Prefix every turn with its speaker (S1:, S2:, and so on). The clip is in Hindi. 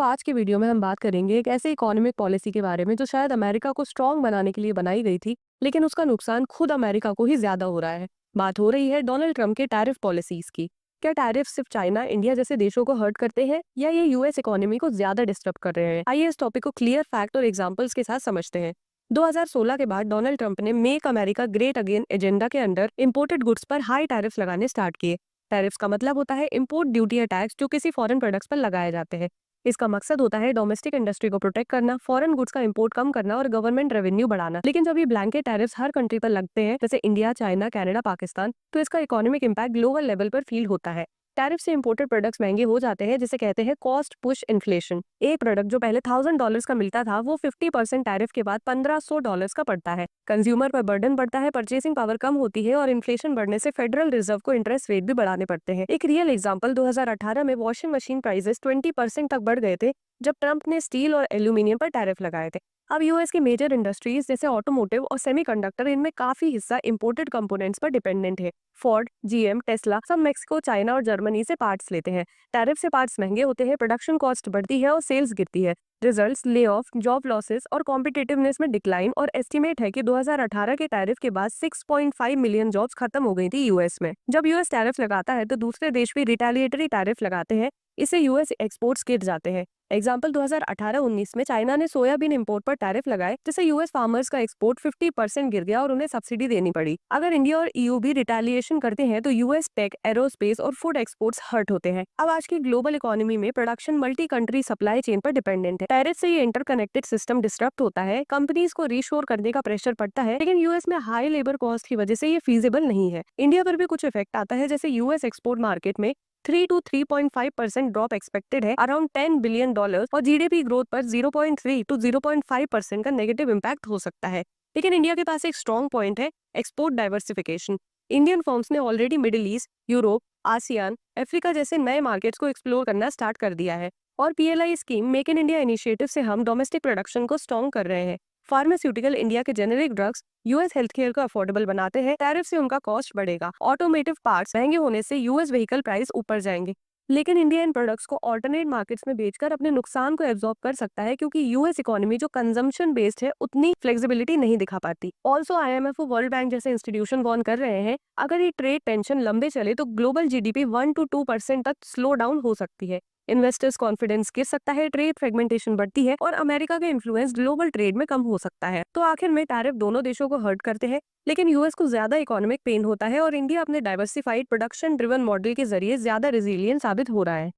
S1: आज की वीडियो में हम बात करेंगे एक ऐसे इकोनॉमिक पॉलिसी के बारे में जो शायद अमेरिका को स्ट्रांग बनाने के लिए बनाई गई थी, लेकिन उसका नुकसान खुद अमेरिका को ही ज्यादा हो रहा है। बात हो रही है डोनाल्ड ट्रंप के टैरिफ पॉलिसीज की। क्या टैरिफ सिर्फ चाइना, इंडिया जैसे देशों को हर्ट करते हैं या ये यूएस इकोनॉमी को ज्यादा डिस्टर्ब कर रहे हैं? आइए इस टॉपिक को क्लियर फैक्ट और एग्जांपल्स के साथ समझते हैं। 2016 के बाद डोनाल्ड ट्रंप ने make America great again agenda के अंडर इंपोर्टेड गुड्स पर हाई टैरिफ लगाने स्टार्ट किए। टैरिफ्स का मतलब होता है इंपोर्ट ड्यूटी या टैक्स जो किसी फॉरेन प्रोडक्ट्स पर लगाए जाते हैं। इसका मकसद होता है डोमेस्टिक इंडस्ट्री को प्रोटेक्ट करना, फॉरेन गुड्स का इंपोर्ट कम करना और गवर्नमेंट रेवेन्यू बढ़ाना। लेकिन जब ये ब्लैंकेट टैरिफ्स हर कंट्री पर लगते हैं, जैसे इंडिया, चाइना, कनाडा, पाकिस्तान, तो इसका इकोनॉमिक इम्पैक्ट ग्लोबल लेवल पर फील होता है। टैरिफ से इंपोर्टेड प्रोडक्ट्स महंगे हो जाते हैं, जिसे कहते हैं कॉस्ट पुश इन्फ्लेशन। एक प्रोडक्ट जो पहले $1000 का मिलता था, वो 50% टैरिफ के बाद $1500 का पड़ता है। कंज्यूमर पर बर्डन बढ़ता है, परचेसिंग पावर कम होती है और इन्फ्लेशन बढ़ने से फेडरल रिजर्व को इंटरेस्ट रेट भी बढ़ाने पड़ते हैं। एक रियल एग्जांपल, 2018 में वॉशिंग मशीन प्राइसेस 20% तक बढ़ गए थे जब ट्रंप ने स्टील और एल्यूमिनियम पर टैरिफ लगाए थे। अब यूएस की मेजर इंडस्ट्रीज जैसे ऑटोमोटिव और सेमीकंडक्टर, इनमें काफी हिस्सा इंपोर्टेड कंपोनेंट्स पर डिपेंडेंट है। फोर्ड, जीएम, टेस्ला सब मेक्सिको, चाइना और जर्मनी से पार्ट्स लेते हैं। टैरिफ से पार्ट्स महंगे होते हैं, प्रोडक्शन कॉस्ट बढ़ती है और सेल्स गिरती है। Results, lay off, job losses और कॉम्पिटिटिवनेस में डिक्लाइन। और एस्टिमेट है कि 2018 के टैरिफ के बाद 6.5 मिलियन जॉब्स खत्म हो गई थी यूएस में। जब यूएस टैरिफ लगाता है तो दूसरे देश भी रिटेलिएटरी टैरिफ लगाते हैं। इससे यूएस एक्सपोर्ट्स गिर जाते हैं। एग्जाम्पल, 2018-19 में चाइना ने सोयाबीन इंपोर्ट पर टैरिफ लगाए, जिससे यूएस फार्मर्स का एक्सपोर्ट 50% गिर गया और उन्हें सब्सिडी देनी पड़ी। अगर इंडिया और ईयू भी रिटेलिएशन करते हैं तो यूएस टेक, एरोस्पेस और फूड एक्सपोर्ट्स हर्ट होते हैं। अब आज की ग्लोबल इकोनॉमी में production multi country supply chain पर डिपेंडेंट है। टैरिफ से ये इंटरकनेक्टेड सिस्टम डिस्टर्ब होता है, कंपनीज को रीशोर करने का प्रेशर पड़ता है, लेकिन यूएस में हाई लेबर कॉस्ट की वजह से ये फीजिबल नहीं है। इंडिया पर भी कुछ इफेक्ट आता है, जैसे यूएस एक्सपोर्ट मार्केट में 3 to 3.5% ड्रॉप एक्सपेक्टेड है, अराउंड $10 बिलियन, और जीडीपी ग्रोथ पर 0.3 to 0.5% का नेगेटिव इम्पैक्ट हो सकता है। लेकिन इंडिया के पास एक स्ट्रॉन्ग पॉइंट है, एक्सपोर्ट डाइवर्सिफिकेशन। इंडियन फर्म्स ने already middle east, Europe, ASEAN, Africa जैसे नए मार्केट्स को एक्सप्लोर करना स्टार्ट कर दिया है। और PLI scheme, make in India initiative से हम डोमेस्टिक प्रोडक्शन को स्ट्रॉन्ग कर रहे हैं। फार्मास्यूटिकल, इंडिया के generic drugs US health care को अफोर्डेबल बनाते हैं। टैरिफ से उनका कॉस्ट बढ़ेगा। ऑटोमेटिव पार्ट्स महंगे होने से यूएस व्हीकल प्राइस ऊपर जाएंगे। लेकिन इंडिया इन प्रोडक्ट्स को ऑल्टरनेट मार्केट्स में बेचकर अपने नुकसान को एब्जॉर्ब कर सकता है, क्योंकि यूएस इकोनॉमी जो कंजम्पशन बेस्ड है, उतनी फ्लेक्सिबिलिटी नहीं दिखा पाती। ऑल्सो आईएमएफ और वर्ल्ड बैंक जैसे इंस्टीट्यूशन वार्न कर रहे हैं, अगर ये ट्रेड टेंशन लंबे चले तो ग्लोबल जीडीपी 1 to 2% तक स्लो डाउन हो सकती है। इन्वेस्टर्स कॉन्फिडेंस गिर सकता है, ट्रेड फ्रेगमेंटेशन बढ़ती है और अमेरिका का इन्फ्लुएंस ग्लोबल ट्रेड में कम हो सकता है। तो आखिर में टैरिफ दोनों देशों को हर्ट करते हैं, लेकिन यूएस को ज्यादा इकोनॉमिक पेन होता है और इंडिया अपने डाइवर्सिफाइड प्रोडक्शन ड्रिवन मॉडल के जरिए ज्यादा रेजिलियंट साबित हो रहा है।